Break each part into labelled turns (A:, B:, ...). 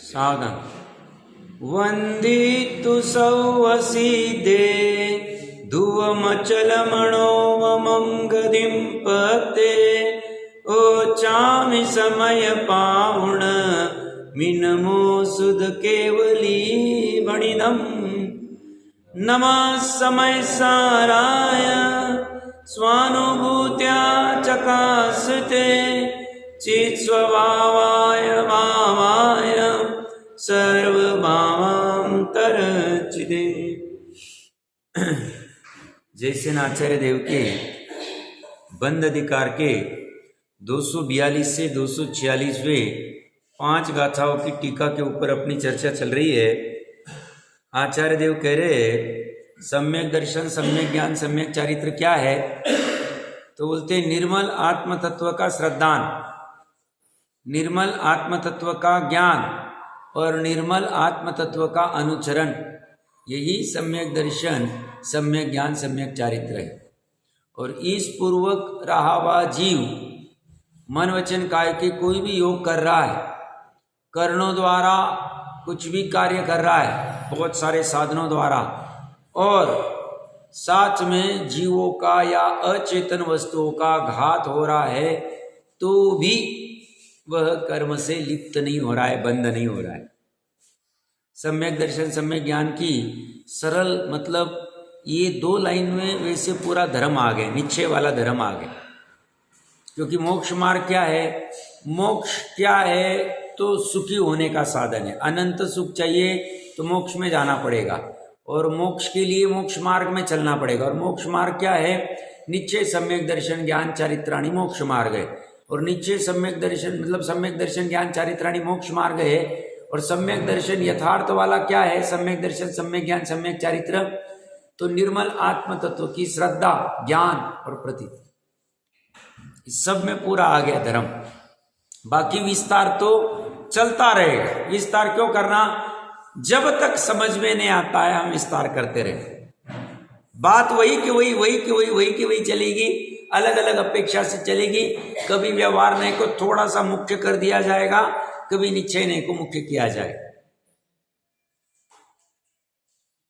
A: सावधान। वंदितु सौवसीदे धुवमचलमणोवमं गदिं पते ओचामि समय पावण मिनमो सुध केवली भणिनम। नमः समय साराय स्वानुभूत्या चकासते चित् स्वभावाय भावाय सर्वभावांतरचिदे। जैसे आचार्य देव के बंद अधिकार के 242 से 246वें 5 गाथाओं की टीका के ऊपर अपनी चर्चा चल रही है। आचार्य देव कह रहे सम्यक दर्शन, सम्यक ज्ञान, सम्यक चारित्र क्या है? तो बोलते निर्मल आत्म तत्व का श्रद्धान, निर्मल आत्म तत्व का ज्ञान और निर्मल आत्म तत्व का अनुचरण, यही सम्यक दर्शन, सम्यक ज्ञान, सम्यक चारित्र है। और इस पूर्वक रहा हुआ जीव मन वचन काय के कोई भी योग कर रहा है, कर्णों द्वारा कुछ भी कार्य कर रहा है, बहुत सारे साधनों द्वारा, और साथ में जीवों का या अचेतन वस्तुओं का घात हो रहा है, तो भी वह कर्म से लिप्त नहीं हो रहा है, बंद नहीं हो रहा है। सम्यक दर्शन, सम्यक ज्ञान की सरल मतलब ये 2 लाइन में वैसे पूरा धर्म आ गए, निश्चय वाला धर्म आ गए। क्योंकि मोक्ष मार्ग क्या है? मोक्ष क्या है? तो सुखी होने का साधन है। अनंत सुख चाहिए तो मोक्ष में जाना पड़ेगा, और मोक्ष के लिए मोक्ष मार्ग में चलना पड़ेगा। और मोक्ष मार्ग क्या है? निश्चय सम्यक दर्शन ज्ञान चारित्राणि मोक्ष मार्ग है। और निश्चय सम्यक दर्शन मतलब सम्यक दर्शन ज्ञान चारित्राणि मोक्ष मार्ग है। और सम्यक दर्शन यथार्थ वाला क्या है? सम्यक दर्शन, सम्यक ज्ञान, सम्यक चारित्र, तो निर्मल आत्म तत्व की श्रद्धा, ज्ञान और प्रतीति, इस सब में पूरा आ गया धर्म। बाकी विस्तार तो चलता रहेगा। विस्तार क्यों करना? जब तक समझ में नहीं आता है हम विस्तार करते रहे। बात वही की वही, वही की वही, वही की वही चलेगी, अलग अलग अपेक्षा से चलेगी। कभी व्यवहार नहीं को थोड़ा सा मुख्य कर दिया जाएगा, कभी निश्चय नहीं को मुख्य किया जाएगा।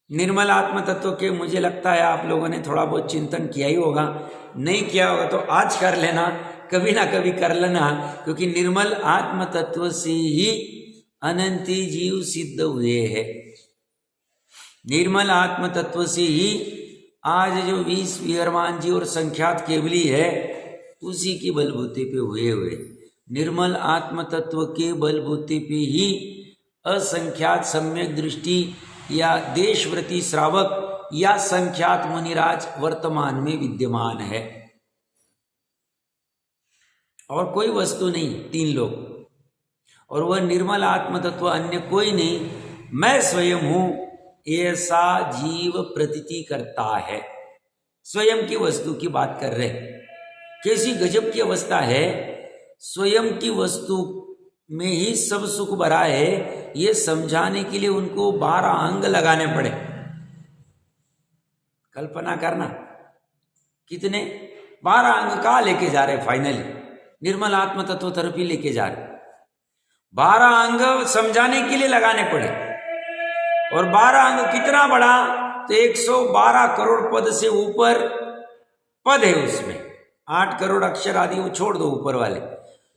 A: निर्मल आत्म तत्व के मुझे लगता है आप लोगों ने थोड़ा बहुत चिंतन किया ही होगा। नहीं किया होगा तो आज कर लेना, कभी ना कभी कर लेना, क्योंकि निर्मल आत्म तत्व से ही अनंती जीव सिद्ध हुए हैं। निर्मल आत्म तत्व से ही आज जो 20 विहरमान जी और संख्यात केवली है, उसी की बलबूते पे हुए। निर्मल आत्म तत्व के बलबूते पे ही असंख्यात सम्यक दृष्टि या देशव्रती श्रावक या संख्यात मुनिराज वर्तमान में विद्यमान है। और कोई वस्तु नहीं, 3 लोग, और वह निर्मल आत्म तत्व अन्य कोई नहीं, मैं स्वयं हूं, ऐसा जीव प्रतीति करता है। स्वयं की वस्तु की बात कर रहे। कैसी गजब की अवस्था है! स्वयं की वस्तु में ही सब सुख भरा है, ये समझाने के लिए उनको 12 अंग लगाने पड़े। कल्पना करना, कितने 12 अंग कहाँ लेके जा रहे? फाइनली निर्मल आत्म तत्व तरफ ही लेके जा रहे। 12 अंग समझाने के लिए लगाने पड़े। और 12 अंग कितना बड़ा? तो 112 करोड़ पद से ऊपर पद है उसमें। 8 करोड़ अक्षर आदि वो छोड़ दो ऊपर वाले।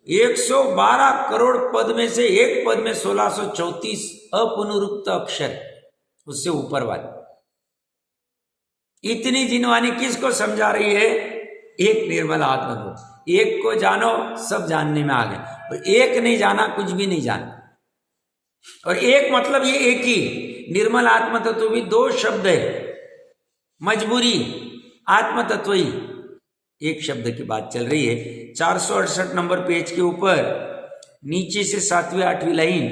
A: 112 करोड़ पद में से एक पद में 1634 अपुनरुक्त अक्षर, उससे ऊपर वाले। इतनी जिनवानी किसको समझा रही है? एक निर्मल आत्मा को। एक को जानो सब जानने में आ गए, और एक नहीं जाना कुछ भी नहीं जाना। और एक मतलब ये एक ही निर्मल आत्म तत्व भी 2 शब्द है, मजबूरी आत्म तत्व ही एक शब्द की बात चल रही है। 468 नंबर पेज के ऊपर नीचे से 7वीं 8वीं लाइन,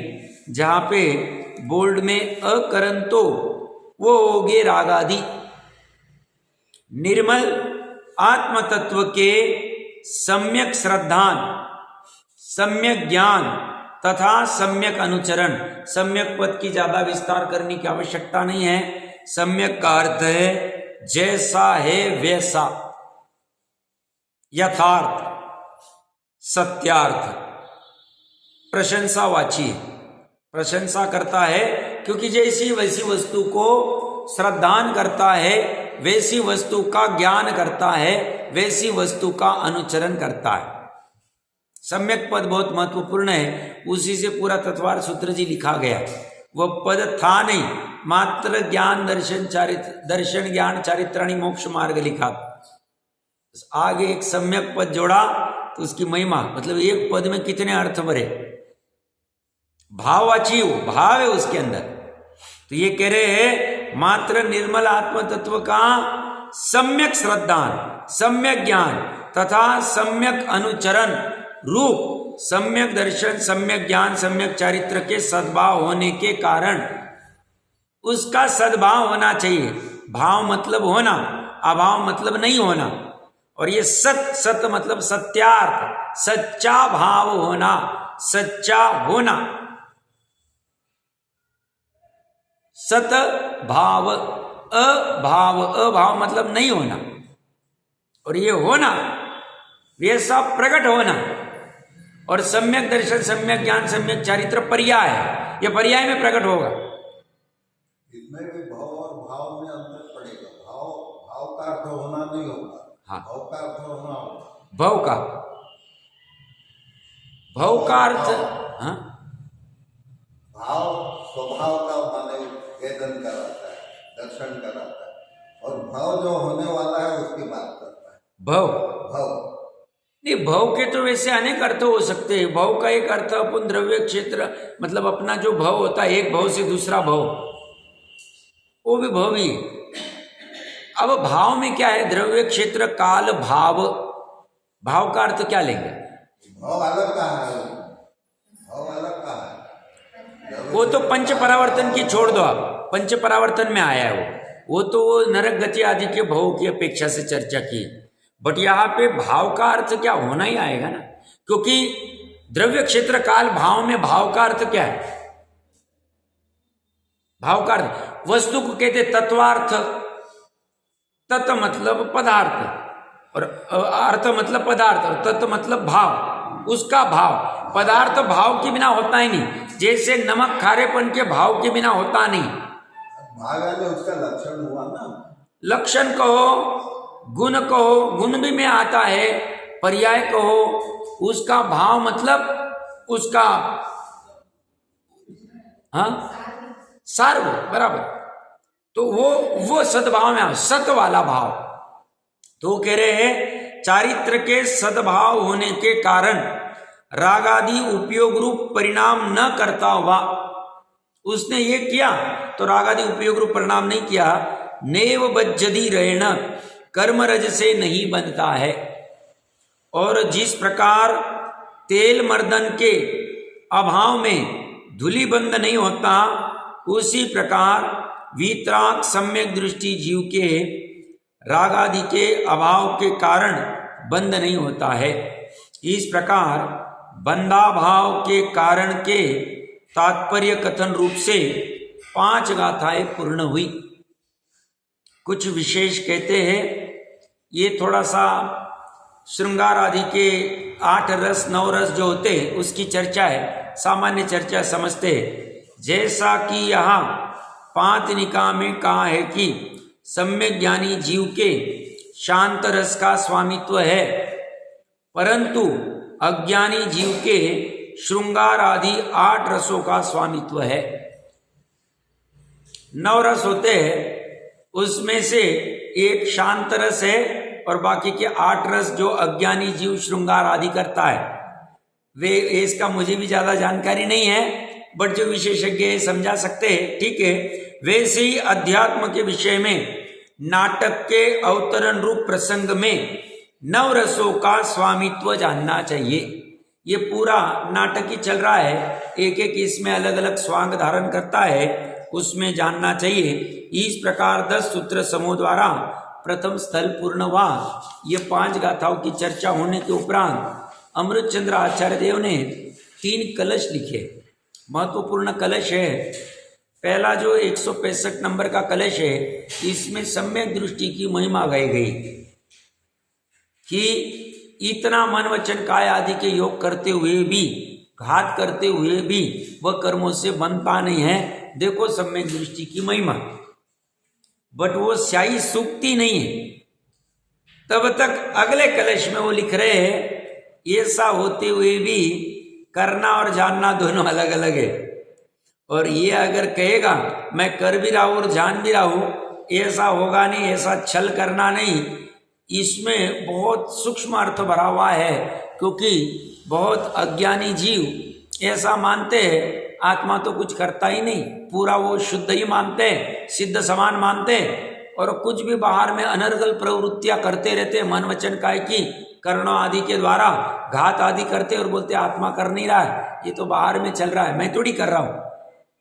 A: जहां पे बोल्ड में अकरंतो वो होगे रागादि। निर्मल आत्म तत्व के सम्यक श्रद्धान, सम्यक ज्ञान तथा सम्यक अनुचरण। सम्यक पद की ज्यादा विस्तार करने की आवश्यकता नहीं है। सम्यक का अर्थ है जैसा है वैसा, यथार्थ, सत्यार्थ, प्रशंसावाची। प्रशंसा करता है, क्योंकि जैसी वैसी वस्तु को श्रद्धान करता है, वैसी वस्तु का ज्ञान करता है, वैसी वस्तु का अनुचरण करता है। सम्यक पद बहुत महत्वपूर्ण है, उसी से पूरा तत्वार सूत्र जी लिखा गया। वह पद था नहीं, मात्र ज्ञान दर्शन ज्ञान चारित्राणी मोक्ष मार्ग लिखा। आगे एक सम्यक पद जोड़ा तो उसकी महिमा, मतलब एक पद में कितने अर्थ भरे, भाववाची भाव है उसके अंदर। तो ये कह रहे हैं मात्र निर्मल आत्म तत्व का सम्यक श्रद्धान, सम्यक ज्ञान तथा सम्यक अनुचरण रूप सम्यक दर्शन, सम्यक ज्ञान, सम्यक चारित्र के सद्भाव होने के कारण उसका सद्भाव होना चाहिए। भाव मतलब होना, अभाव मतलब नहीं होना। और ये सत मतलब सत्यार्थ, सच्चा भाव होना, सच्चा होना। सत भाव, अभाव मतलब नहीं होना, और ये होना वैसा प्रकट होना। और सम्यक दर्शन, सम्यक ज्ञान, सम्यक चारित्र पर्याय है, ये पर्याय में प्रकट होगा।
B: इसमें भी भाव और भाव में अंतर पड़ेगा। भाव का अर्थ होना नहीं होगा।
A: हाँ,
B: भाव का अर्थ होना होगा।
A: भाव का अर्थ, हाँ,
B: भाव स्वभाव का माने वेदन कराता है, दर्शन कराता है, और भाव जो होने वाला है उसकी बात करता है। भाव
A: नहीं, भाव के तो वैसे अनेक अर्थ हो सकते हैं। भाव का एक अर्थ अपन द्रव्य क्षेत्र, मतलब अपना जो भाव होता है, एक भाव से दूसरा भाव, वो भी भाव ही है। अब भाव में क्या है, द्रव्य क्षेत्र काल भाव, भाव का अर्थ क्या लेंगे?
B: भाव अलग का है, भाव अलग का है।
A: वो तो पंच परावर्तन की छोड़ दो आप, पंच परावर्तन में आया है वो तो नरक गति आदि के भाव की अपेक्षा से चर्चा की। बट यहाँ पे भाव का अर्थ क्या होना ही आएगा ना, क्योंकि द्रव्य क्षेत्र काल भाव में भाव का अर्थ क्या है? भाव का अर्थ वस्तु को कहते तत्वार्थ, तत् मतलब पदार्थ, और अर्थ मतलब पदार्थ, और तत्व मतलब भाव, उसका भाव। पदार्थ भाव के बिना होता ही नहीं, जैसे नमक खारेपन के भाव के बिना होता नहीं।
B: भाव है उसका लक्षण हुआ ना,
A: लक्षण कहो, गुण कहो, गुण भी में आता है, पर्याय कहो, उसका भाव मतलब उसका, हाँ, सार्व, बराबर। तो वो सद्भाव में, सत वाला भाव। तो कह रहे हैं चारित्र के सद्भाव होने के कारण राग आदि उपयोग रूप परिणाम न करता हुआ, उसने ये किया तो राग आदि उपयोग रूप परिणाम नहीं किया। नेव बज्जदी रहेण, कर्मरज से नहीं बनता है। और जिस प्रकार तेल मर्दन के अभाव में धूलिबंध नहीं होता, उसी प्रकार वीतराग सम्यक दृष्टि जीव के राग आदि के अभाव के कारण बंध नहीं होता है। इस प्रकार बंधाभाव के कारण के तात्पर्य कथन रूप से 5 गाथाएं पूर्ण हुई। कुछ विशेष कहते हैं, ये थोड़ा सा श्रृंगार आदि के 8 रस 9 रस जो होते हैं उसकी चर्चा है, सामान्य चर्चा समझते हैं। जैसा कि यहाँ पांतनिका में कहा है कि सम्यक ज्ञानी जीव के शांत रस का स्वामित्व है, परंतु अज्ञानी जीव के श्रृंगार आदि 8 रसों का स्वामित्व है। 9 रस होते हैं, उसमें से एक शांत रस है और बाकी के 8 रस जो अज्ञानी जीव श्रृंगार आदि करता है। वे इसका मुझे भी ज्यादा जानकारी नहीं है, बट जो विशेषज्ञ समझा सकते हैं, ठीक है। वैसे ही अध्यात्म के विषय में नाटक के अवतरण रूप प्रसंग में 9 रसों का स्वामित्व जानना चाहिए। ये पूरा नाटक ही चल रहा है, एक एक इसमें अलग अलग स्वांग धारण करता है, उसमें जानना चाहिए। इस प्रकार 10 सूत्र समूह द्वारा प्रथम स्थल पूर्ण हुआ। ये 5 गाथाओं की चर्चा होने के उपरांत अमृतचंद्र आचार्य देव ने 3 कलश लिखे, महत्वपूर्ण कलश है। पहला जो 165 नंबर का कलश है, इसमें सम्यक दृष्टि की महिमा गाई गई कि इतना मन वचन काय आदि के योग करते हुए भी घात करते हुए भी वह कर्मों से बनता नहीं है। देखो सम्यक दृष्टि की महिमा। बट वो स्याही सूखती नहीं है। तब तक अगले कलश में वो लिख रहे हैं ऐसा होते हुए भी करना और जानना दोनों अलग अलग है। और ये अगर कहेगा मैं कर भी रहा हूं और जान भी रहा हूं, ऐसा होगा नहीं, ऐसा छल करना नहीं, इसमें बहुत सूक्ष्म अर्थ भरा हुआ है। क्योंकि बहुत अज्ञानी जीव ऐसा मानते हैं आत्मा तो कुछ करता ही नहीं, पूरा वो शुद्ध ही मानते हैं, सिद्ध समान मानते हैं, और कुछ भी बाहर में अनर्गल प्रवृत्तियां करते रहते, मन वचन काय की कर्णों आदि के द्वारा घात आदि करते और बोलते आत्मा कर नहीं रहा है, ये तो बाहर में चल रहा है, मैं थोड़ी कर रहा हूं।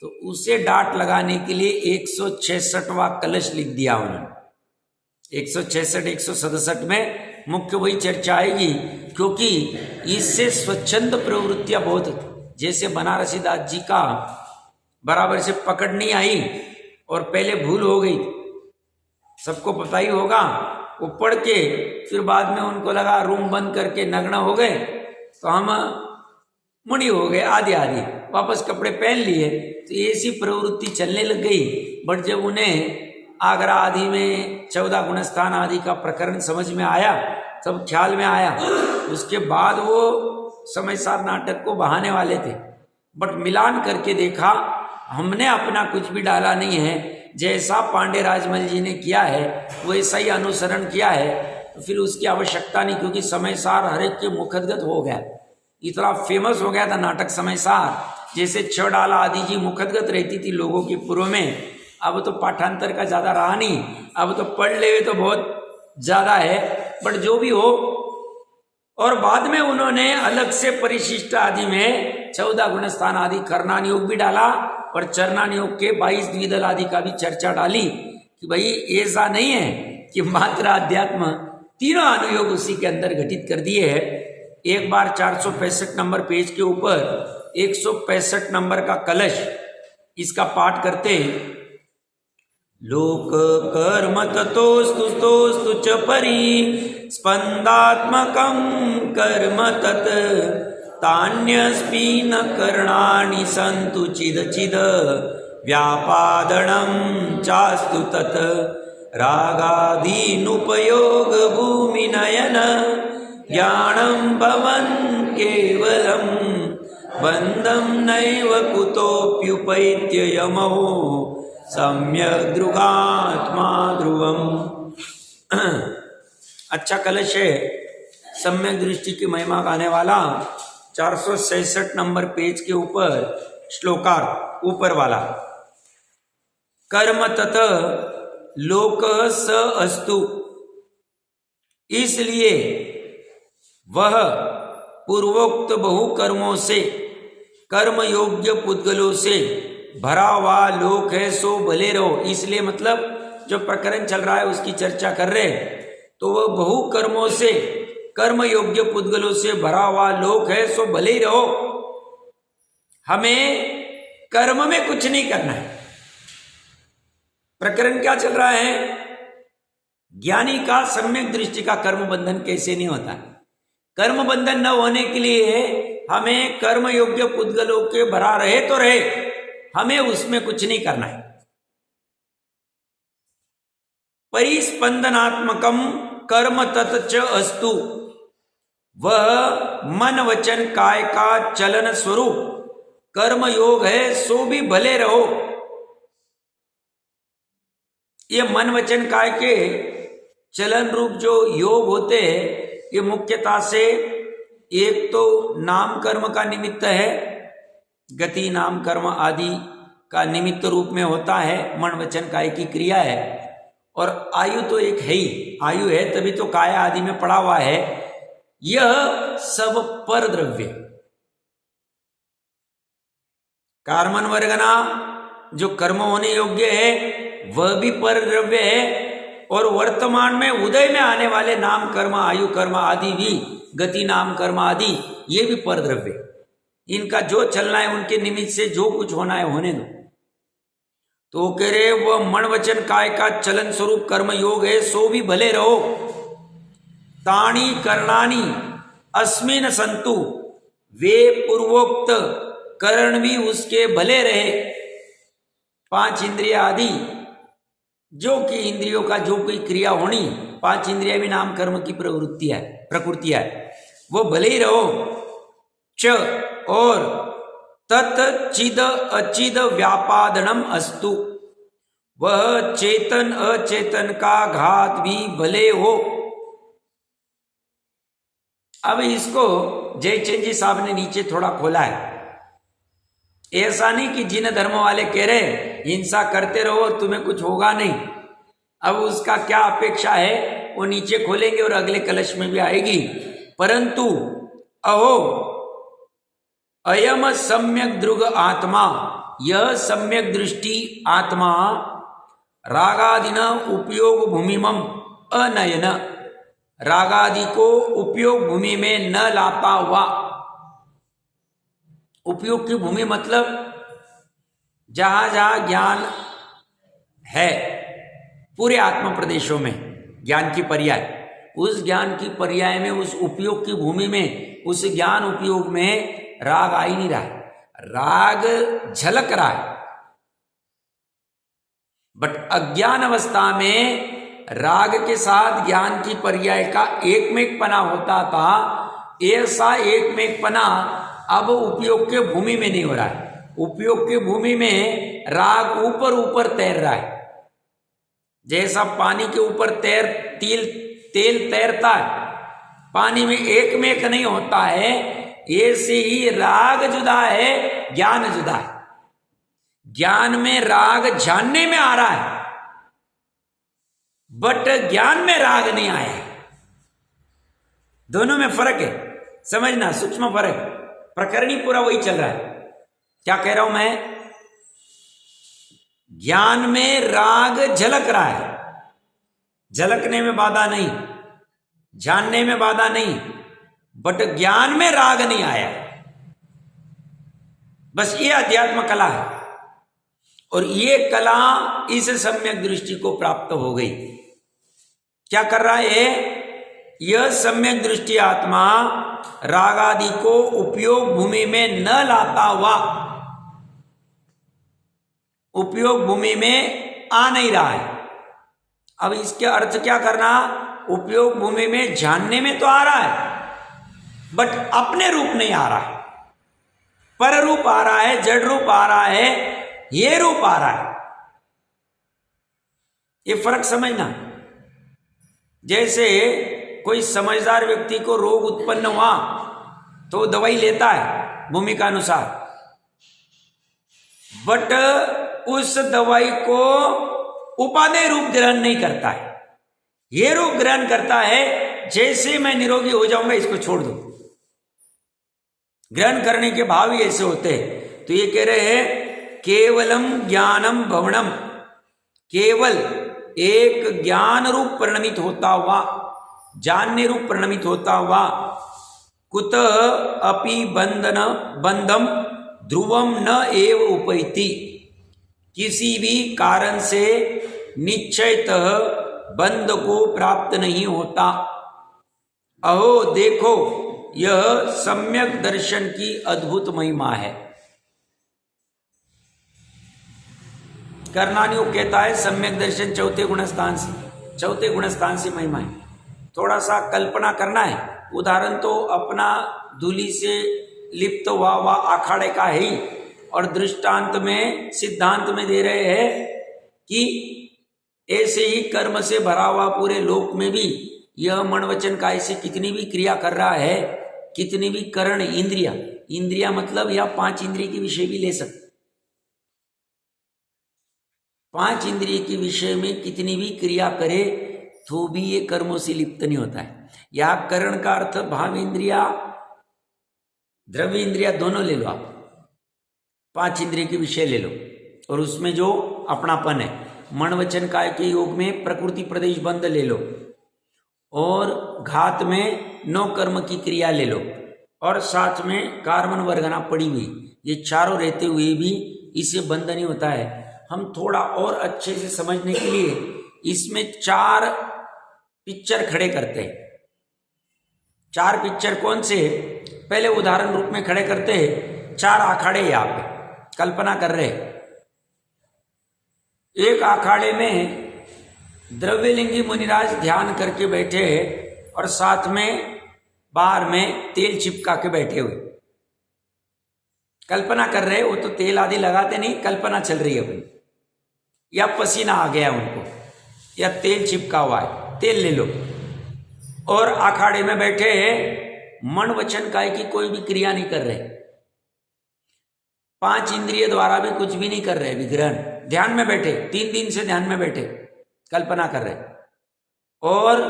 A: तो उसे डांट लगाने के लिए 166वां कलश लिख दिया उन्होंने। 166 167 में मुख्य वही चर्चा आएगी। क्योंकि इससे स्वच्छंद प्रवृत्तियां बहुत, जैसे बनारसी दास जी का बराबर से पकड़ नहीं आई और पहले भूल हो गई, सबको पता ही होगा, वो पढ़ के फिर बाद में उनको लगा रूम बंद करके नग्न हो गए तो हम मुनि हो गए, आदि आदि वापस कपड़े पहन लिए, तो ऐसी प्रवृत्ति चलने लग गई। बट जब उन्हें आगरा आदि में 14 गुणस्थान आदि का प्रकरण समझ में आया, तब ख्याल में आया, उसके बाद वो समय सार नाटक को बहाने वाले थे। बट मिलान करके देखा, हमने अपना कुछ भी डाला नहीं है, जैसा पांडे राजमल जी ने किया है वैसा ही अनुसरण किया है, तो फिर उसकी आवश्यकता नहीं। क्योंकि समय सार हर एक के मुखदगत हो गया, इतना फेमस हो गया था नाटक समय सार। जैसे 6 डाला आदि जी मुखदगत रहती थी लोगों के पूर्व में, अब तो पाठांतर का ज्यादा रहा नहीं, अब तो पढ़ ले तो बहुत ज्यादा है। बट जो भी हो, और बाद में उन्होंने अलग से परिशिष्ट आदि में 14 गुणस्थान आदि करनान योग भी डाला और चरणान योग के 22 द्विदल आदि का भी चर्चा डाली कि भाई ऐसा नहीं है कि मात्र अध्यात्म, तीनों अनुयोग उसी के अंदर घटित कर दिए है। एक बार 465 नंबर पेज के ऊपर 165 नंबर का कलश, इसका पाठ करते हैं। लोक कर्म ततोस्तु च परि स्पंदात्मकं कर्म तत् तान्यस्पि न करणानि सन्तु चिद व्यापादनं चास्तु तत् रागादीनुपयोग भूमिनयन ज्ञानं भवन् केवलं बन्धं नैव कुतोऽप्युपैत्य यमो सम्यक् दृगात्मा ध्रुवम्। अच्छा कलश है, सम्यक दृष्टि की महिमा गाने वाला 466 नंबर पेज के ऊपर श्लोकार ऊपर वाला। कर्म तत लोक स अस्तु, इसलिए वह पूर्वोक्त बहु कर्मों से कर्म योग्य पुद्गलों से भरा हुआ लोक है, सो भले रहो। इसलिए मतलब जो प्रकरण चल रहा है उसकी चर्चा कर रहे, तो वह बहु कर्मों से कर्म योग्य पुद्गलों से भरा हुआ लोक है, सो भले ही रहो। हमें कर्म में कुछ नहीं करना है। प्रकरण क्या चल रहा है? ज्ञानी का सम्यक दृष्टि का कर्म बंधन कैसे नहीं होता। कर्म बंधन न होने के लिए हमें कर्म योग्य पुद्गलों के भरा रहे तो रहे, हमें उसमें कुछ नहीं करना है। परिस्पंदनात्मकम कर्म तत् अस्तु, वह मन वचन काय का चलन स्वरूप कर्म योग है, सो भी भले रहो। ये मन वचन काय के चलन रूप जो योग होते हैं, ये मुख्यतः से एक तो नाम कर्म का निमित्त है, गति नाम कर्म आदि का निमित्त रूप में होता है, मन वचन काय की क्रिया है। और आयु तो एक है ही, आयु है तभी तो काय आदि में पड़ा हुआ है। यह सब पर द्रव्य, कार्मन वर्गना जो कर्म होने योग्य है वह भी पर द्रव्य है, और वर्तमान में उदय में आने वाले नाम कर्म आयु कर्म आदि भी, गति नाम कर्म आदि, ये भी पर द्रव्य। इनका जो चलना है उनके निमित्त से जो कुछ होना है होने दो। तो कह रहे वह मन वचन काय का चलन स्वरूप कर्म योग है, सो भी भले रहो। ताणी कर्णानी अस्मिन संतु, वे पूर्वोक्त करण भी उसके भले रहे। 5 इंद्रिया आदि जो कि इंद्रियों का जो कोई क्रिया होनी, 5 इंद्रिया भी नाम कर्म की प्रकृति है, वो भले ही रहो। च और तत् चिद अचिद व्यापादनम अस्तु, वह चेतन अचेतन का घात भी भले हो। अब इसको जयचंद जी साहब ने नीचे थोड़ा खोला है। ऐसा नहीं कि जिन धर्म वाले कह रहे हिंसा करते रहो तुम्हें कुछ होगा नहीं, अब उसका क्या अपेक्षा है वो नीचे खोलेंगे और अगले कलश में भी आएगी। परंतु अहो अयम सम्यक दृग आत्मा, यह सम्यक दृष्टि आत्मा रागादिना उपयोग भूमिमम अनयन, रागादि को उपयोग भूमि में न लाता हुआ। उपयोग की भूमि मतलब जहां जहां ज्ञान है पूरे आत्म प्रदेशों में ज्ञान की पर्याय, उस ज्ञान की पर्याय में, उस उपयोग की भूमि में, उस ज्ञान उपयोग में राग आ ही नहीं रहा है, राग झलक रहा है। बट अज्ञान अवस्था में राग के साथ ज्ञान की पर्याय का एक में एक पना होता था, ऐसा एक में एक पना अब उपयोग के भूमि में नहीं हो रहा है। उपयोग के भूमि में राग ऊपर ऊपर तैर रहा है, जैसा पानी के ऊपर तेल तैरता है, पानी में एक में एक नहीं होता है, ऐसे ही राग जुदा है, ज्ञान जुदा है। ज्ञान में राग जानने में आ रहा है, बट ज्ञान में राग नहीं आया है। दोनों में फर्क है, समझना, सूक्ष्म फर्क। प्रकरणी पूरा वही चल रहा है। क्या कह रहा हूं मैं? ज्ञान में राग झलक रहा है, झलकने में बाधा नहीं, जानने में बाधा नहीं, बट ज्ञान में राग नहीं आया। बस ये अध्यात्म कला है, और ये कला इस सम्यक दृष्टि को प्राप्त हो गई। क्या कर रहा है? यह सम्यक दृष्टि आत्मा राग आदि को उपयोग भूमि में न लाता हुआ, उपयोग भूमि में आ नहीं रहा है। अब इसके अर्थ क्या करना? उपयोग भूमि में जानने में तो आ रहा है, बट अपने रूप नहीं आ रहा है, पर रूप आ रहा है, जड़ रूप आ रहा है, ये रूप आ रहा है। ये फर्क समझना। जैसे कोई समझदार व्यक्ति को रोग उत्पन्न हुआ तो दवाई लेता है भूमि का अनुसार, बट उस दवाई को उपादेय रूप ग्रहण नहीं करता है, ये रूप ग्रहण करता है जैसे मैं निरोगी हो जाऊंगा इसको छोड़ दो। ग्रहण करने के भाव ही ऐसे होते हैं। तो ये कह रहे हैं केवलम ज्ञानम भवनम, केवल एक ज्ञान रूप परिणमित होता हुआ, जानने रूप परिणमित होता हुआ, कुत अपि बंधम ध्रुवम न एव उपैति, किसी भी कारण से निश्चयतः बंध को प्राप्त नहीं होता। अहो देखो, यह सम्यक दर्शन की अद्भुत महिमा है। कर्णानियोग कहता है सम्यक दर्शन चौथे गुणस्थान से महिमा है। थोड़ा सा कल्पना करना है। उदाहरण तो अपना धूलि से लिप्त हुआ अखाड़े का है ही, और दृष्टांत में सिद्धांत में दे रहे हैं कि ऐसे ही कर्म से भरा हुआ पूरे लोक में भी यह मन वचन काय से कितनी भी क्रिया कर रहा है, कितनी भी करण इंद्रिया मतलब यह 5 इंद्रिय के विषय भी ले सकते। 5 इंद्रिय के विषय में कितनी भी क्रिया करे तो भी ये कर्मों से लिप्त नहीं होता है। यह करण का अर्थ भाव इंद्रिया, द्रव्य इंद्रिया दोनों ले लो आप, 5 इंद्रिय के विषय ले लो, और उसमें जो अपनापन है, मन वचन काय के योग में प्रकृति प्रदेश बंध ले लो, और घात में 9 कर्म की क्रिया ले लो, और साथ में कार्मन वर्गना पड़ी हुई, ये चारों रहते हुए भी इससे बंध नहीं होता है। हम थोड़ा और अच्छे से समझने के लिए इसमें 4 पिक्चर खड़े करते हैं। 4 पिक्चर कौन से? पहले उदाहरण रूप में खड़े करते हैं, 4 आखाड़े यहाँ पे कल्पना कर रहे। एक आखाड़े में द्रव्यलिंगी मुनिराज ध्यान करके बैठे और साथ में बाहर में तेल चिपका के बैठे हुए। कल्पना कर रहे, वो तो तेल आदि लगाते नहीं, कल्पना चल रही है अपनी, या पसीना आ गया उनको, या तेल चिपका हुआ है, तेल ले लो। और अखाड़े में बैठे मन वचन काय की कोई भी क्रिया नहीं कर रहे, 5 इंद्रिय द्वारा भी कुछ भी नहीं कर रहे, विग्रहण, ध्यान में बैठे, 3 दिन से ध्यान में बैठे, कल्पना कर रहे। और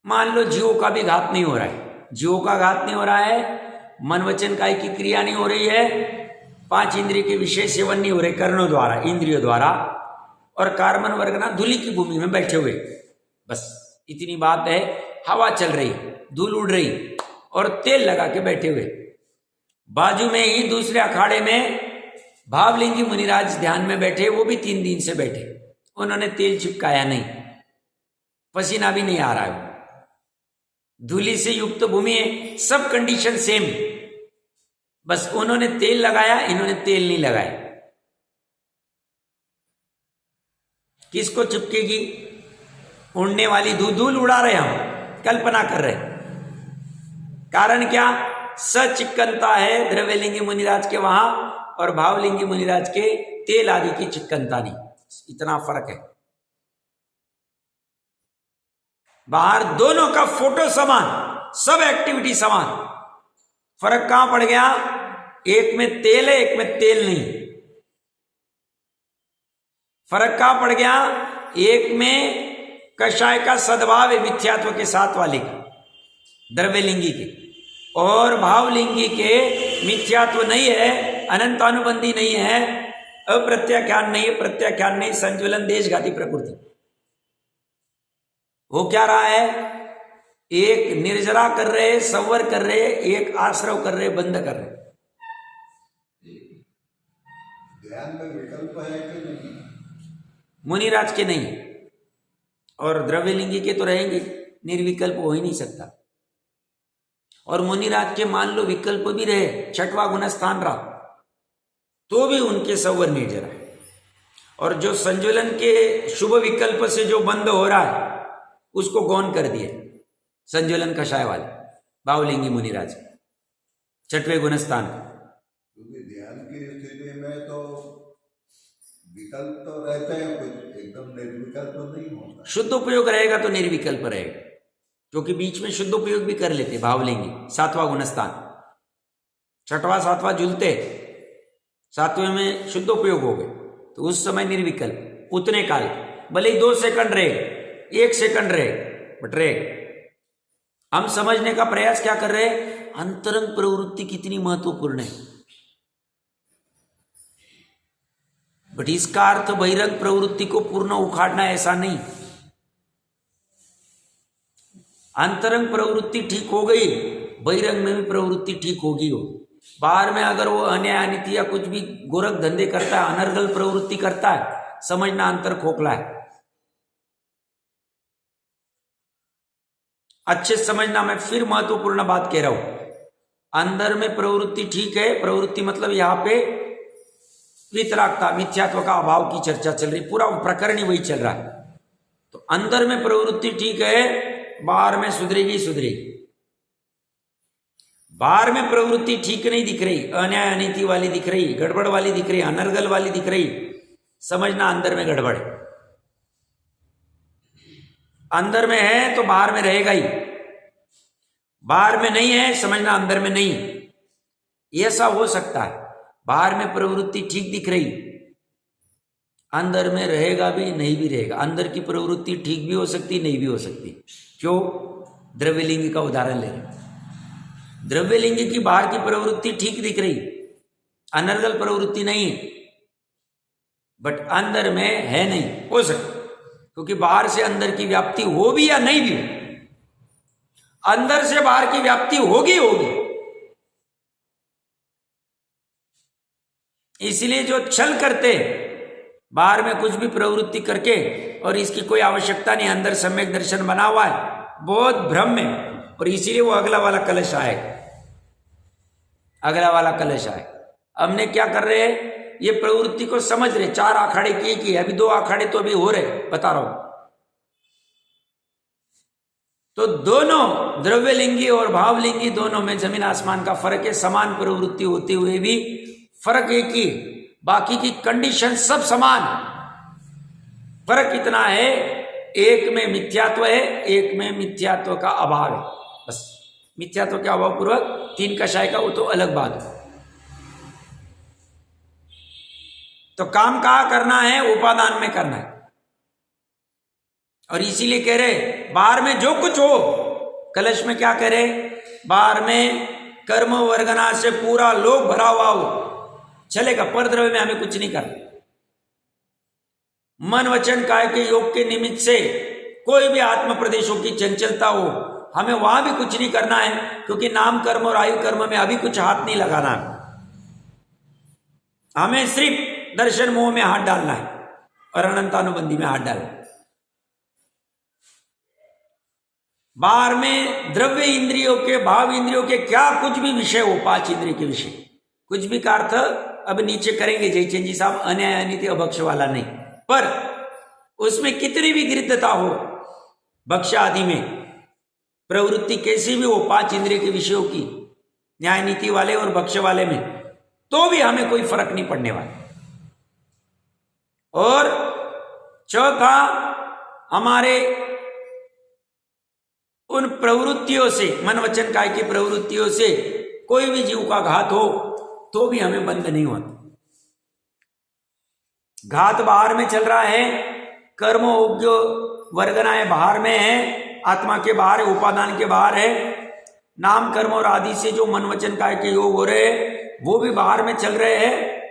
A: मान लो जीवों का भी घात नहीं हो रहा है, जीवों का घात नहीं हो रहा है, मन वचन काय की क्रिया नहीं हो रही है, 5 इंद्रिय के विषय सेवन नहीं हो रहे कर्णों द्वारा, इंद्रियों द्वारा, और कार्बन वर्गना धूलि की भूमि में बैठे हुए। बस इतनी बात है, हवा चल रही, धूल उड़ रही और तेल लगा के बैठे हुए। बाजू में ही दूसरे अखाड़े में भावलिंगी मुनिराज ध्यान में बैठे, वो भी 3 दिन से बैठे, उन्होंने तेल चिपकाया नहीं, पसीना भी नहीं आ रहा है, धूलि से युक्त भूमि है, सब कंडीशन सेम, बस उन्होंने तेल लगाया, इन्होंने तेल नहीं लगाया। किसको चिपकेगी? उड़ने वाली धूल उड़ा रहे हम, कल्पना कर रहे। कारण क्या? सचिक्कनता है द्रव्यलिंगी मुनिराज के वहां और भावलिंगी मुनिराज के तेल आदि की चिक्कनता नहीं, इतना फर्क है। बाहर दोनों का फोटो समान, सब एक्टिविटी समान, फर्क कहां पड़ गया? एक में तेल है, एक में तेल नहीं। फर्क कहां पड़ गया? एक में कषाय का सद्भाव है मिथ्यात्व के साथ वाले का, द्रव्यलिंगी के, और भावलिंगी के मिथ्यात्व नहीं है, अनंतानुबंधी नहीं है, अप्रत्याख्यान नहीं है, प्रत्याख्यान नहीं, संज्वलन देशघाती प्रकृति। वो क्या रहा है? एक निर्जरा कर रहे, संवर कर रहे, एक आश्रव कर रहे, बंद कर रहे।
B: ध्यान में विकल्प है कि नहीं?
A: मुनिराज के नहीं, और द्रव्यलिंगी के तो रहेंगे, निर्विकल्प हो ही नहीं सकता। और मुनिराज के मान लो विकल्प भी रहे, 6वां गुण स्थान रहा, तो भी उनके संवर निर्जरा है। और जो संज्वलन के शुभ विकल्प से जो बंद हो रहा है, उसको गौण कर दिए संज्वलन कषाय वाले भावलिंगी मुनिराज 6वें गुण स्थान।
B: क्योंकि ध्यान की स्थिति में तो विकल्प तो रहते हैं, कुछ एकदम निर्विकल्प नहीं होता। शुद्ध
A: उपयोग रहेगा तो निर्विकल्प रहेगा, क्योंकि बीच में शुद्ध उपयोग भी कर लेते भावलिंगी। 7वां गुण स्थान, 6वां 7वां जुलते, 7वें में शुद्ध उपयोग हो गए, तो उस समय निर्विकल्प उतने काल, भले ही 2 सेकंड रहे, 1 सेकंड रहे, बट रहे। हम समझने का प्रयास क्या कर रहे हैं? अंतरंग प्रवृत्ति कितनी महत्वपूर्ण है, बट इसका अर्थ बहिरंग प्रवृत्ति को पूर्ण उखाड़ना ऐसा नहीं। अंतरंग प्रवृत्ति ठीक हो गई, बहिरंग में भी प्रवृत्ति ठीक होगी। हो बाहर में अगर वो अन्याय अनिति या कुछ भी गोरख धंधे करता है, अनर्गल प्रवृत्ति करता है, समझना अंतर खोखला है। अच्छे समझना, मैं फिर महत्वपूर्ण बात कह रहा हूं, अंदर में प्रवृत्ति ठीक है, प्रवृत्ति मतलब यहां पे वितरागता मिथ्यात्व का अभाव की चर्चा चल रही, पूरा प्रकरण ही वही चल रहा है। तो अंदर में प्रवृत्ति ठीक है, बाहर में सुधरेगी सुधरेगी। बाहर में प्रवृत्ति ठीक नहीं दिख रही, अन्याय अनिति वाली दिख रही, गड़बड़ वाली दिख रही, अनर्गल वाली दिख रही, समझना अंदर में गड़बड़। अंदर में है तो बाहर में रहेगा ही, बाहर में नहीं है समझना अंदर में नहीं। ऐसा हो सकता है बाहर में प्रवृत्ति ठीक दिख रही, अंदर में रहेगा भी नहीं भी रहेगा। अंदर की प्रवृत्ति ठीक भी हो सकती, नहीं भी हो सकती। क्यों? द्रव्यलिंगी का उदाहरण ले रहे। द्रव्यलिंगी की बाहर की प्रवृत्ति ठीक दिख रही, अनर्गल प्रवृत्ति नहीं है, बट अंदर में है नहीं, हो सकता, क्योंकि बाहर से अंदर की व्याप्ति हो भी या नहीं भी हो, अंदर से बाहर की व्याप्ति होगी होगी। इसलिए जो छल करते बाहर में कुछ भी प्रवृत्ति करके और इसकी कोई आवश्यकता नहीं, अंदर सम्यक दर्शन बना हुआ है, बहुत भ्रम में, और इसीलिए वो अगला वाला कलश आएगा, अगला वाला कलश आएगा। हमने क्या कर रहे हैं, ये प्रवृत्ति को समझ रहे, 4 आखाड़े किए, अभी 2 आखाड़े तो अभी हो रहे, बता रहा हूं। तो दोनों द्रव्यलिंगी और भावलिंगी दोनों में जमीन आसमान का फर्क है। समान प्रवृत्ति होते हुए भी फर्क एक ही, बाकी की कंडीशन सब समान। फर्क इतना है, एक में मिथ्यात्व है, एक में मिथ्यात्व का अभाव है, बस। मिथ्यात्व के अभाव पूर्वक 3 कषाय का वो तो अलग बात है। तो काम कहाँ करना है, उपादान में करना है। और इसीलिए कह रहे बाहर में जो कुछ हो, कलश में क्या कह रहे, बाहर में कर्म वर्गना से पूरा लोक भरा हुआ हो चलेगा, पर द्रव्य में हमें कुछ नहीं करना। मन वचन काय के योग के निमित्त से कोई भी आत्म प्रदेशों की चंचलता हो, हमें वहां भी कुछ नहीं करना है, क्योंकि नाम कर्म और आयु कर्म में अभी कुछ हाथ नहीं लगाना है। हमें सिर्फ दर्शन मोह में हाथ डालना है और अनंतानुबंधी में हाथ डालना है। बाहर में द्रव्य इंद्रियों के, भाव इंद्रियों के क्या कुछ भी विषय हो, 5 इंद्रिय के विषय कुछ भी का अर्थ अब नीचे करेंगे जयचंद जी साहब, अन्याय अनिति अभक्ष वाला नहीं, पर उसमें कितनी भी गिरदता हो, भक्ष आदि में प्रवृत्ति कैसी भी हो 5 इंद्रिय के विषयों की, न्याय नीति वाले और भक्ष वाले में, तो भी हमें कोई फर्क नहीं पड़ने वाला। और चौथा, हमारे उन प्रवृत्तियों से, मन वचन काय की प्रवृत्तियों से कोई भी जीव का घात हो तो भी हमें बंद नहीं होता। घात बाहर में चल रहा है, कर्म उद्यो वर्गनाएं बाहर में है, आत्मा के बाहर है, उपादान के बाहर है, नाम कर्म और आदि से जो मन वचन काय के योग हो रहे हैं वो भी बाहर में चल रहे हैं,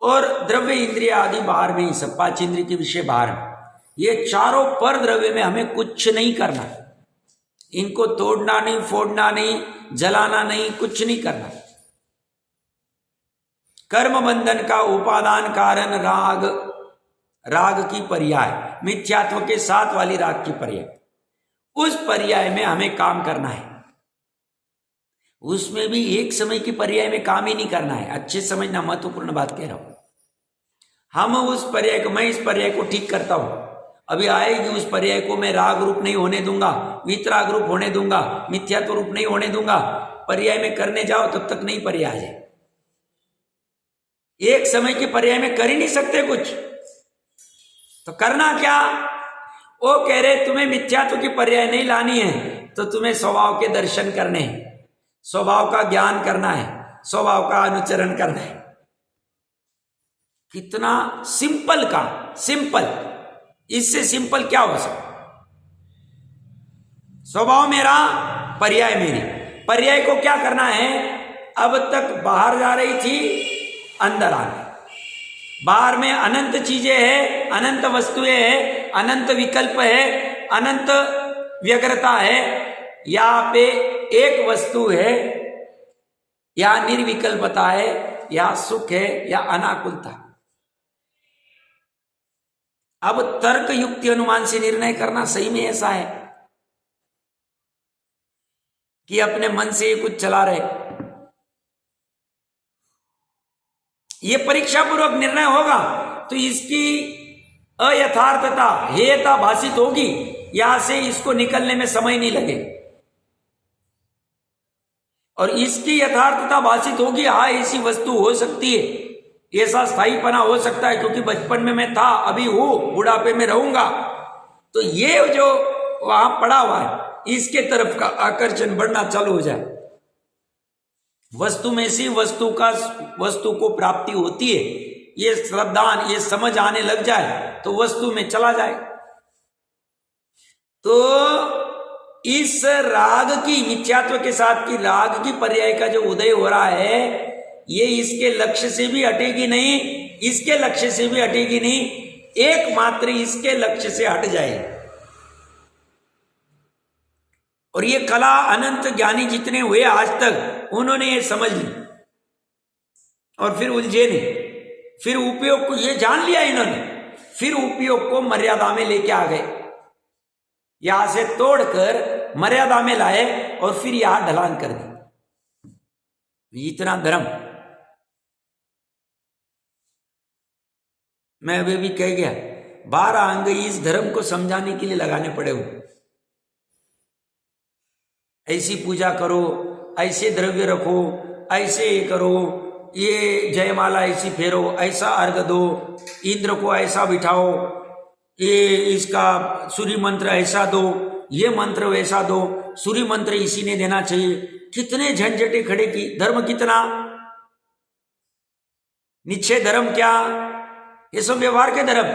A: और द्रव्य इंद्रिय आदि बाहर में ही, सब 5 इंद्रिय के विषय बाहर में। ये चारों पर द्रव्य में हमें कुछ नहीं करना, इनको तोड़ना नहीं, फोड़ना नहीं, जलाना नहीं, कुछ नहीं करना। कर्म बंधन का उपादान कारण राग, राग की पर्याय, मिथ्यात्व के साथ वाली राग की पर्याय, उस पर्याय में हमें काम करना है। उसमें भी एक समय की पर्याय में काम ही नहीं करना है, अच्छे समझना, महत्वपूर्ण बात कह रहा हूं। हम उस पर्याय को, मैं इस पर्याय को ठीक करता हूं, अभी आएगी उस पर्याय को मैं राग रूप नहीं होने दूंगा, वीतराग रूप होने दूंगा, मिथ्यात्व रूप नहीं होने दूंगा। पर्याय में करने जाओ तब तक नहीं पर्याय आ जाए। एक समय के पर्याय में कर ही नहीं सकते कुछ, तो करना क्या? वो कह रहे तुम्हें मिथ्यात्व की पर्याय नहीं लानी है, तो तुम्हें स्वभाव के दर्शन करने हैं, स्वभाव का ज्ञान करना है, स्वभाव का अनुचरण करना है। कितना सिंपल का सिंपल, इससे सिंपल क्या हो सकता? स्वभाव मेरा, पर्याय मेरी। पर्याय को क्या करना है? अब तक बाहर जा रही थी, अंदर आना। बाहर में अनंत चीजें हैं, अनंत वस्तुएं हैं, अनंत विकल्प है, अनंत व्यग्रता है। यहां पे एक वस्तु है, या निर्विकल्पता है, या सुख है, या अनाकुलता। अब तर्क युक्ति अनुमान से निर्णय करना सही में ऐसा है कि अपने मन से कुछ चला रहे, ये परीक्षा पूर्वक निर्णय होगा तो इसकी अयथार्थता, हेयता भाषित होगी, यहां से इसको निकलने में समय नहीं लगे, और इसकी यथार्थता भाषित होगी, हाँ ऐसी वस्तु हो सकती है, ऐसा स्थायीपना हो सकता है, क्योंकि बचपन में मैं था, अभी हूं, बुढ़ापे में रहूंगा, तो ये जो वहां पड़ा हुआ है इसके तरफ का आकर्षण बढ़ना चालू हो जाए। वस्तु में से वस्तु को प्राप्ति होती है, ये श्रद्धान, ये समझ आने लग जाए तो वस्तु में चला जाए। तो इस राग की, मिथ्यात्व के साथ की राग की पर्याय का जो उदय हो रहा है, ये इसके लक्ष्य से भी हटेगी नहीं, इसके लक्ष्य से भी हटेगी नहीं, एकमात्र इसके लक्ष्य से हट जाए। और ये कला अनंत ज्ञानी जितने हुए आज तक, उन्होंने ये समझ ली और फिर उलझे नहीं, फिर उपयोग को ये जान लिया इन्होंने, फिर उपयोग को मर्यादा में लेके आ गए, यहां से तोड़कर मर्यादा में लाए और फिर यहां ढलान कर दी। इतना धर्म मैं अभी भी कह गया, 12 अंग इस धर्म को समझाने के लिए लगाने पड़े हो। ऐसी पूजा करो, ऐसे द्रव्य रखो, ऐसे करो, ये जयमाला ऐसी फेरो, ऐसा अर्घ दो, इंद्र को ऐसा बिठाओ, ये इसका सूर्य मंत्र ऐसा दो, ये मंत्र वैसा दो, सूर्य मंत्र इसी ने देना चाहिए। कितने झंझटे खड़े की। धर्म कितना, निश्चय धर्म क्या, ये सब व्यवहार के धर्म।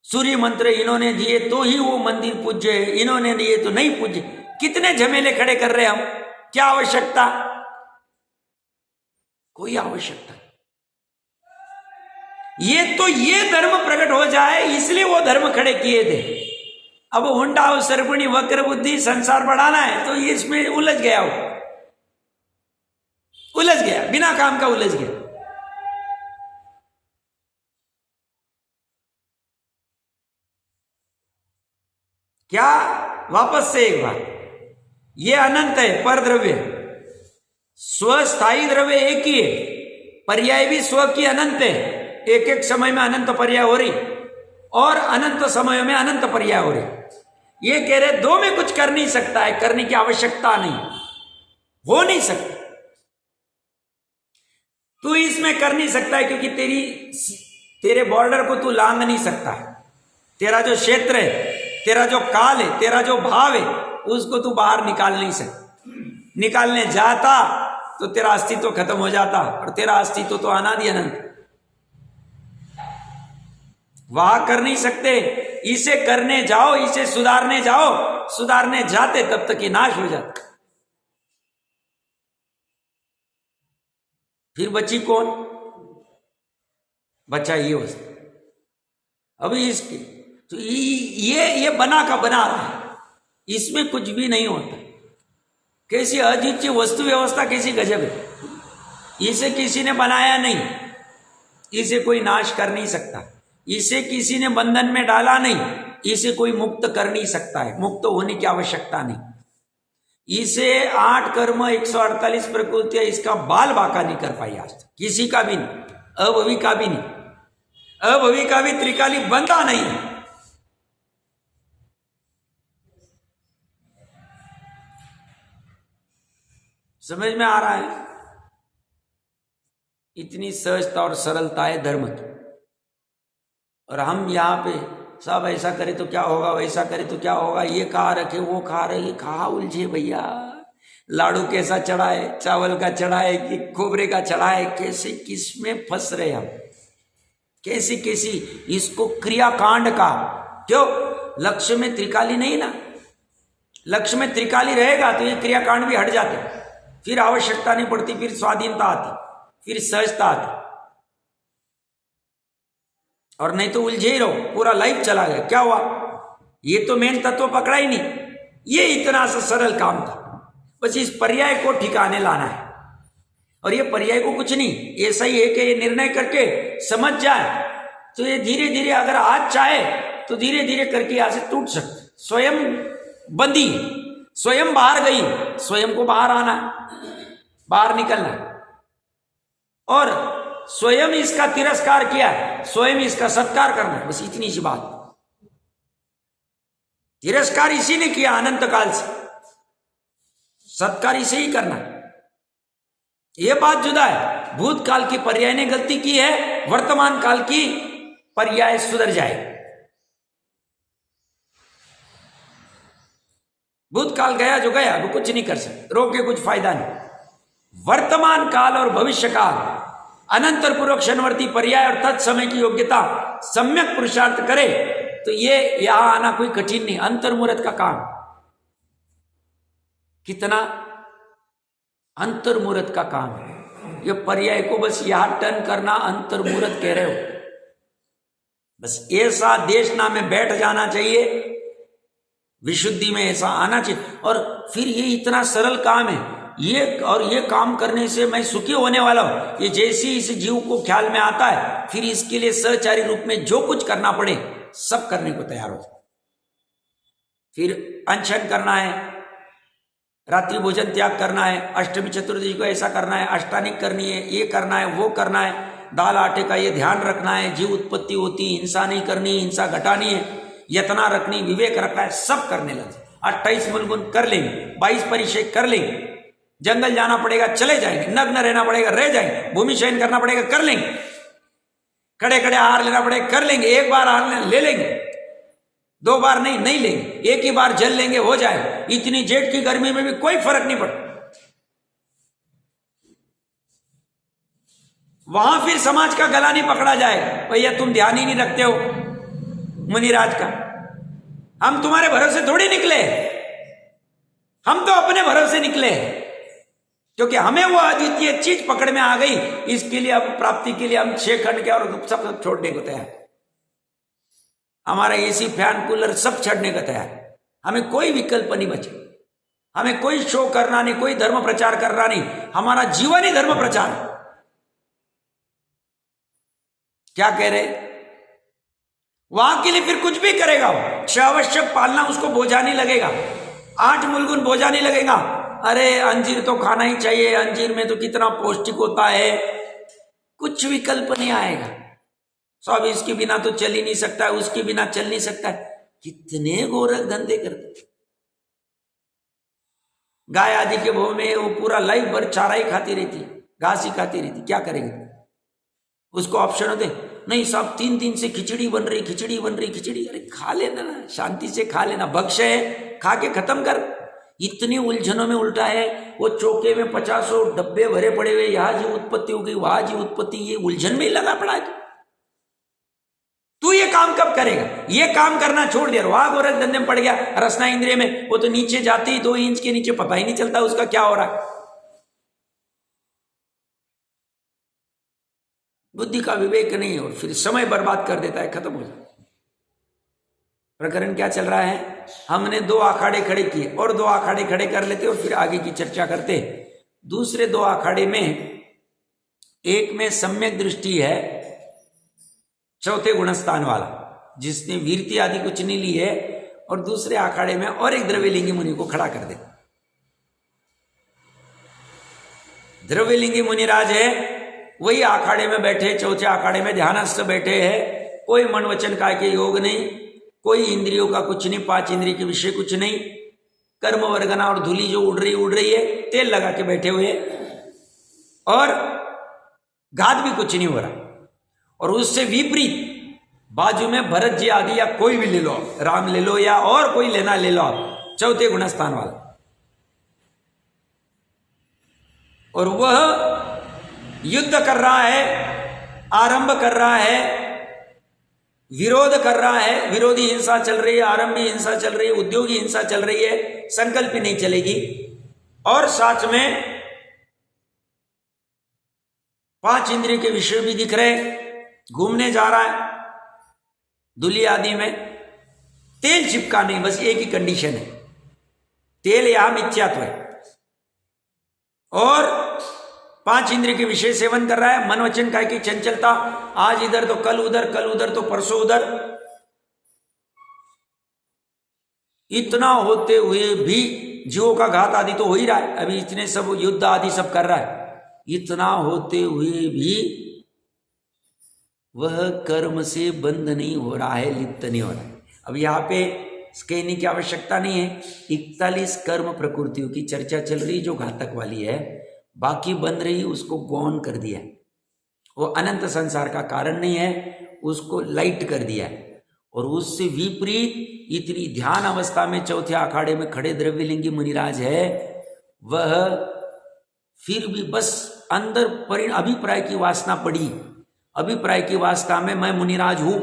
A: सूर्य मंत्र इन्होंने दिए तो ही वो मंदिर पूज्य है, इन्होंने दिए तो नहीं पूज्य। कितने झमेले खड़े कर रहे हम, क्या आवश्यकता, कोई आवश्यकता। ये धर्म प्रकट हो जाए इसलिए वो धर्म खड़े किए थे। अब हुंडा सर्पणी वक्र बुद्धि संसार बढ़ाना है तो ये इसमें उलझ गया, हो उलझ गया, बिना काम का उलझ गया। क्या, वापस से एक बार, ये अनंत है पर द्रव्य, स्वस्थायी द्रव्य एक ही है, पर्याय भी स्व की अनंत है। एक एक समय में अनंत पर्याय हो रही और अनंत समय में अनंत पर्याय हो रही। ये कह रहे दो में कुछ कर नहीं सकता है, करने की आवश्यकता नहीं, हो नहीं सकता। तू इसमें कर नहीं सकता है क्योंकि तेरे बॉर्डर को तू लांघ नहीं सकता है। तेरा जो क्षेत्र है, तेरा जो काल है, तेरा जो भाव है, उसको तू बाहर निकाल नहीं सकता। निकालने जाता तो तेरा अस्तित्व खत्म हो जाता, और तेरा अस्तित्व तो अनादि अनंत, वहां कर नहीं सकते। इसे करने जाओ, इसे सुधारने जाओ, सुधारने जाते तब तक ये नाश हो जाता। फिर बची कौन, बचा ये वस्तु। अभी इसके तो ये बना का बना रहा है, इसमें कुछ भी नहीं होता। कैसी अजीब सी वस्तु व्यवस्था, कैसी गजब है। इसे किसी ने बनाया नहीं, इसे कोई नाश कर नहीं सकता, इसे किसी ने बंधन में डाला नहीं, इसे कोई मुक्त कर नहीं सकता है, मुक्त होने की आवश्यकता नहीं। इसे 8 कर्म 148 प्रकृतियां इसका बाल बाका नहीं कर पाई आज तक, किसी का भी नहीं, अभवी का भी नहीं, अभवी का भी त्रिकाली बंधा नहीं है। समझ में आ रहा है, इतनी सहजता और सरलता है धर्म की। और हम यहाँ पे सब ऐसा करे तो क्या होगा, वैसा करे तो क्या होगा, ये कहा रखे, वो खा रहे, कहा उलझे भैया। लाडू कैसा चढ़ाए, चावल का चढ़ाए कि खोबरे का चढ़ाए, कैसे किस में फंस रहे हम, कैसी कैसी इसको क्रियाकांड का। क्यों, लक्ष्य में त्रिकाली नहीं ना, लक्ष्य में त्रिकाली रहेगा तो ये क्रियाकांड भी हट जाते, फिर आवश्यकता नहीं पड़ती, फिर स्वाधीनता आती, फिर सहजता आती। और नहीं तो उलझे ही रहो, पूरा लाइफ चला गया। क्या हुआ, ये तो मेन तत्व पकड़ा ही नहीं। ये इतना सा सरल काम था, बस इस पर्याय को ठिकाने लाना है। और ये पर्याय को कुछ नहीं, ऐसा ही है कि ये निर्णय करके समझ जाए तो ये धीरे धीरे, अगर आज चाहे तो धीरे धीरे करके यहां से टूट सकते। स्वयं बंदी, स्वयं बाहर गई, स्वयं को बाहर आना है, बाहर निकलना है। और स्वयं इसका तिरस्कार किया है, स्वयं इसका सत्कार करना है, बस इतनी सी बात। तिरस्कार इसी ने किया अनंत काल से, सत्कार इसे ही करना है। यह बात जुदा है, भूतकाल की पर्याय ने गलती की है, वर्तमान काल की पर्याय सुधर जाए। भूतकाल गया जो गया, वो कुछ नहीं कर सकते, रोके कुछ फायदा नहीं। वर्तमान काल और भविष्य काल अनंतर पूर्वक क्षणवर्ती पर्याय और तत्समय की योग्यता सम्यक पुरुषार्थ करे तो ये यहां आना कोई कठिन नहीं, अंतर्मुहूर्त का काम। कितना अंतर्मुहूर्त का काम है, ये पर्याय को बस यहां टर्न करना अंतर्मुहूर्त कह रहे हो। बस ऐसा देशना में बैठ जाना चाहिए, विशुद्धि में ऐसा आना चाहिए। और फिर ये इतना सरल काम है, ये काम करने से मैं सुखी होने वाला हूं, ये जैसे ही इस जीव को ख्याल में आता है, फिर इसके लिए सहचारी रूप में जो कुछ करना पड़े सब करने को तैयार हो जाए। फिर अनशन करना है, रात्रि भोजन त्याग करना है, अष्टमी चतुर्दशी को ऐसा करना है, अष्टानिक करनी है, ये करना है, वो करना है, दाल आटे का ये ध्यान रखना है, जीव उत्पत्ति होती, हिंसा नहीं करनी, हिंसा घटानी है, यतना रखनी, विवेक रखना है, सब करने लगे। 28 मूलगुण कर लेंगे, 22 परिचय कर लेंगे, जंगल जाना पड़ेगा चले जाएंगे, नग्न रहना पड़ेगा रह जाएंगे, भूमि शयन करना पड़ेगा कर लेंगे, खड़े खड़े आहार लेना पड़ेगा कर लेंगे, एक बार आहार ले लेंगे, 2 बार नहीं लेंगे, एक ही बार जल लेंगे हो जाए। इतनी जेठ की गर्मी में भी कोई फर्क नहीं पड़ता। वहां फिर समाज का गला नहीं पकड़ा जाएगा, भैया तुम ध्यान ही नहीं रखते हो मुनिराज का, हम तुम्हारे भरोसे थोड़ी निकले, हम तो अपने भरोसे निकले, क्योंकि हमें वो अद्वितीय चीज पकड़ में आ गई। इसके लिए अब प्राप्ति के लिए हम 6 खंड के और सब छोड़ने को तैयार, हमारा एसी फैन कूलर सब छोड़ने का तैयार, हमें कोई विकल्प नहीं बचे, हमें कोई शो करना नहीं, कोई धर्म प्रचार करना नहीं, हमारा जीवन ही धर्म प्रचार। क्या कह रहे, वहां के लिए फिर कुछ भी करेगा वो, 6 आवश्यक पालना उसको बोझा नहीं लगेगा, 8 मूलगुण बोझा नहीं लगेगा। अरे अंजीर तो खाना ही चाहिए, अंजीर में तो कितना पौष्टिक होता है, कुछ विकल्प नहीं आएगा। सब इसके बिना तो चल ही नहीं सकता है, उसके बिना चल नहीं सकता है। कितने गोरख धंधे करते, गाय आदि के भोग में वो पूरा लाइफ भर चारा ही खाती रहती, घास ही खाती रहती, क्या करेगी? उसको ऑप्शन होते नहीं, सब 3 दिन से खिचड़ी बन रही, खिचड़ी बन रही, खिचड़ी, अरे खा लेना ना, शांति से खा लेना, भक्ष्य है, खा के खत्म कर। इतनी उलझनों में उल्टा है, वो चौके में 50 डब्बे भरे पड़े हुए, यहां जी उत्पत्ति हो गई, वहां जी उत्पत्ति, ये उलझन में ही लगा पड़ा है। तू ये काम कब करेगा? ये काम करना छोड़ दिया, वहां गोरख धंधे में पड़ गया, रसना इंद्रिय में, वो तो नीचे जाती ही 2 इंच के नीचे पता ही नहीं चलता उसका क्या हो रहा है। बुद्धि का विवेक नहीं है और फिर समय बर्बाद कर देता है, खत्म हो जाता है। प्रकरण क्या चल रहा है? हमने 2 अखाड़े खड़े किए और 2 अखाड़े खड़े कर लेते और फिर आगे की चर्चा करते। दूसरे 2 अखाड़े में, एक में सम्यक दृष्टि है, चौथे गुणस्थान वाला, जिसने वीरती आदि कुछ नहीं ली है, और दूसरे अखाड़े में और एक द्रव्यलिंगी मुनि को खड़ा कर दे। द्रव्यलिंगी मुनिराज है, वही अखाड़े में बैठे, चौथे अखाड़े में ध्यानस्थ बैठे हैं, कोई मन वचन काय के योग नहीं, कोई इंद्रियों का कुछ नहीं, 5 इंद्रिय के विषय कुछ नहीं, कर्म वर्गना और धूली जो उड़ रही है, तेल लगा के बैठे हुए, और घात भी कुछ नहीं हो रहा। और उससे विपरीत बाजू में भरत जी आदि, या कोई भी ले लो, राम ले लो या और कोई लेना ले लो आप, चौथे गुणस्थान वाला, और वह युद्ध कर रहा है, आरंभ कर रहा है, विरोध कर रहा है, विरोधी हिंसा चल रही है, आरंभी हिंसा चल रही है, उद्योगी हिंसा चल रही है, संकल्प ही नहीं चलेगी, और साथ में 5 इंद्रिय के विषय भी दिख रहे, घूमने जा रहा है दुली आदि में, तेल चिपका नहीं, बस एक ही कंडीशन है, तेल यहां मिथ्यात्व है, और 5 इंद्रिय के विषय सेवन कर रहा है, मन वचन काय की चंचलता, आज इधर तो कल उधर, कल उधर तो परसों उधर, इतना होते हुए भी जीवों का घात आदि तो हो ही रहा है, अभी इतने सब युद्ध आदि सब कर रहा है, इतना होते हुए भी वह कर्म से बंद नहीं हो रहा है, लिप्त नहीं हो रहा है। अब यहाँ पे कहने की आवश्यकता नहीं है, 41 कर्म प्रकृतियों की चर्चा चल रही जो घातक वाली है, बाकी बंद रही उसको गौण कर दिया, वो अनंत संसार का कारण नहीं है, उसको लाइट कर दिया है। और उससे विपरीत इतनी ध्यान अवस्था में चौथे अखाड़े में खड़े द्रव्यलिंगी मुनिराज है, वह फिर भी बस अंदर अभिप्राय की वासना पड़ी, अभिप्राय की वासना में मैं मुनिराज हूं,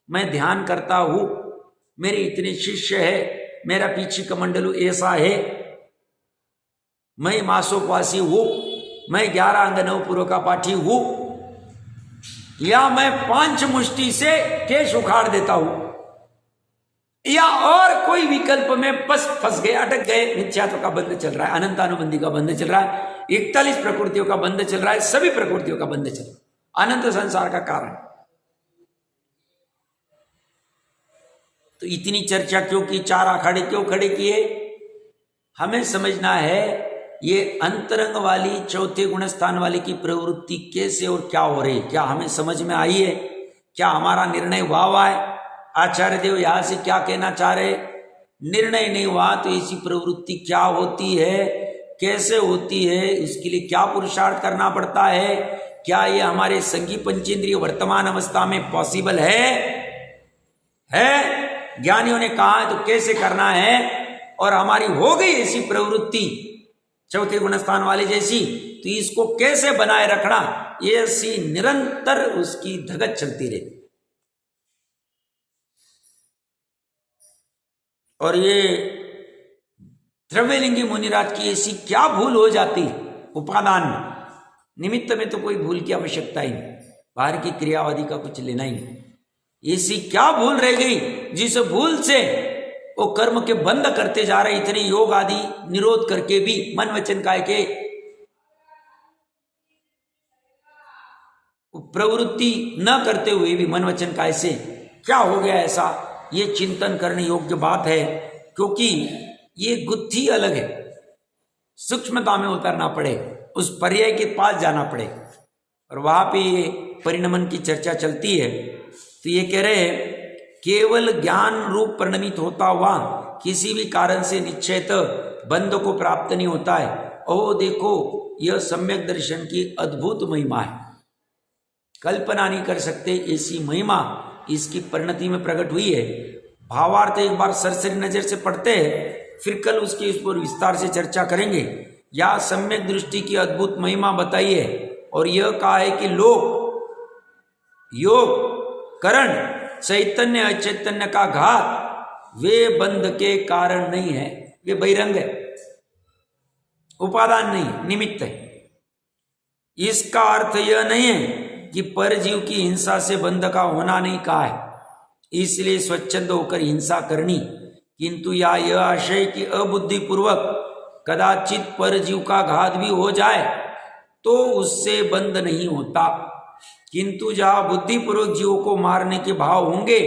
A: मैं ध्यान करता हूं, मेरे इतने शिष्य है, मेरा पीछे कमंडलू ऐसा है, मैं मासोपवासी हूं, मैं 11 अंगनव पूर्व का पाठी हूं, या मैं 5 मुष्टि से केश उखाड़ देता हूं, या और कोई विकल्प में बस फंस गए, अटक गए। मिथ्यात्व का बंध चल रहा है, अनंतानुबंधी का बंध चल रहा है, 41 प्रकृतियों का बंध चल रहा है, सभी प्रकृतियों का बंध चल रहा है, अनंत संसार का कारण। तो इतनी चर्चा क्यों की, 4 अखाड़े क्यों खड़े किए? हमें समझना है ये अंतरंग वाली चौथे गुण स्थान वाली की प्रवृत्ति कैसे और क्या हो रही, क्या हमें समझ में आई है? क्या हमारा निर्णय हुआ है? आचार्य देव यहाँ से क्या कहना चाह रहे? निर्णय नहीं हुआ तो ऐसी प्रवृत्ति क्या होती है, कैसे होती है, इसके लिए क्या पुरुषार्थ करना पड़ता है? क्या ये हमारे संगी पंचेंद्रिय वर्तमान अवस्था में पॉसिबल है? ज्ञानियों ने कहा है तो कैसे करना है? और हमारी हो गई ऐसी प्रवृत्ति चौथे गुणस्थान वाले जैसी, तो इसको कैसे बनाए रखना? ये ऐसी निरंतर उसकी धगत चलती रहे। और ये द्रव्यलिंगी मुनिराज की ऐसी क्या भूल हो जाती है उपादान में? निमित्त में तो कोई भूल की आवश्यकता ही नहीं, बाहर की क्रियावादी का कुछ लेना ही नहीं। ऐसी क्या भूल रह गई जिस भूल से वो कर्म के बंद करते जा रहे, इतने योग आदि निरोध करके भी, मन वचन काय के प्रवृत्ति न करते हुए भी, मन वचन काय से क्या हो गया ऐसा? ये चिंतन करने योग्य बात है, क्योंकि ये गुत्थी अलग है, सूक्ष्मता में उतरना पड़े, उस पर्याय के पास जाना पड़े, और वहां पे ये परिणमन की चर्चा चलती है। तो ये कह रहे हैं केवल ज्ञान रूप परिणमित होता हुआ किसी भी कारण से निश्चयत बंध को प्राप्त नहीं होता है। ओ देखो, यह सम्यक दर्शन की अद्भुत महिमा है, कल्पना नहीं कर सकते ऐसी महिमा इसकी परिणति में प्रकट हुई है। भावार्थ एक बार सरसरी नजर से पढ़ते हैं, फिर कल उसके इस पर विस्तार से चर्चा करेंगे। या सम्यक दृष्टि की अद्भुत महिमा बताई है, और यह कहा है कि लोक योग करण चैतन्य अचैतन्य का घात वे बंध के कारण नहीं है, वे बहिरंग है, उपादान नहीं, निमित्त है। इसका अर्थ यह नहीं है कि परजीव की हिंसा से बंध का होना नहीं कहा है, इसलिए स्वच्छंद होकर हिंसा करनी, किंतु यह आशय कि अबुद्धिपूर्वक कदाचित परजीव का घात भी हो जाए तो उससे बंध नहीं होता, किंतु जहां बुद्धिपूर्वक जीवों को मारने के भाव होंगे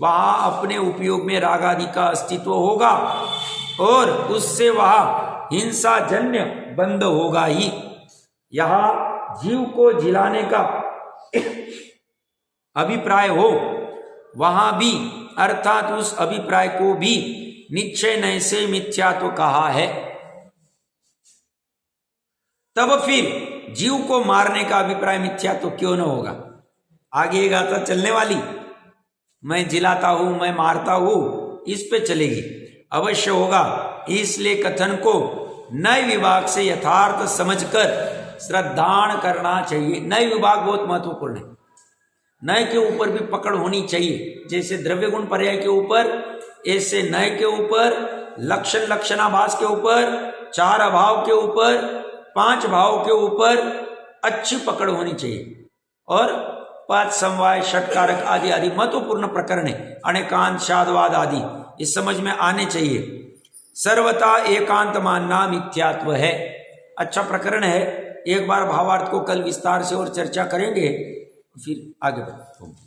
A: वहां अपने उपयोग में राग आदि का अस्तित्व होगा, और उससे वहां हिंसा जन्य बंध होगा ही। यहां जीव को जिलाने का अभिप्राय हो, वहां भी अर्थात उस अभिप्राय को भी निश्चय नय से मिथ्या तो कहा है। तब फिर जीव को मारने का अभिप्राय मिथ्या तो क्यों न होगा? आगे ये गाथा चलने वाली, मैं जिलाता हूं, मैं मारता हूं, इस पे चलेगी, अवश्य होगा। इसलिए कथन को नय विभाग से यथार्थ समझकर श्रद्धान करना चाहिए। नय विभाग बहुत महत्वपूर्ण है, नय के ऊपर भी पकड़ होनी चाहिए। जैसे द्रव्य गुण पर्याय के ऊपर, ऐसे नय के ऊपर, लक्षण लक्षणाभास के ऊपर, चार अभाव के ऊपर, पांच भाव के ऊपर अच्छी पकड़ होनी चाहिए। और पांच समवाय, षटकारक आदि आदि महत्वपूर्ण प्रकरण है, अनेकांत, शादवाद आदि इस समझ में आने चाहिए। सर्वथा एकांत मानना मिथ्यात्व है, अच्छा प्रकरण है। एक बार भावार्थ को कल विस्तार से और चर्चा करेंगे, फिर आगे बढ़ते हैं।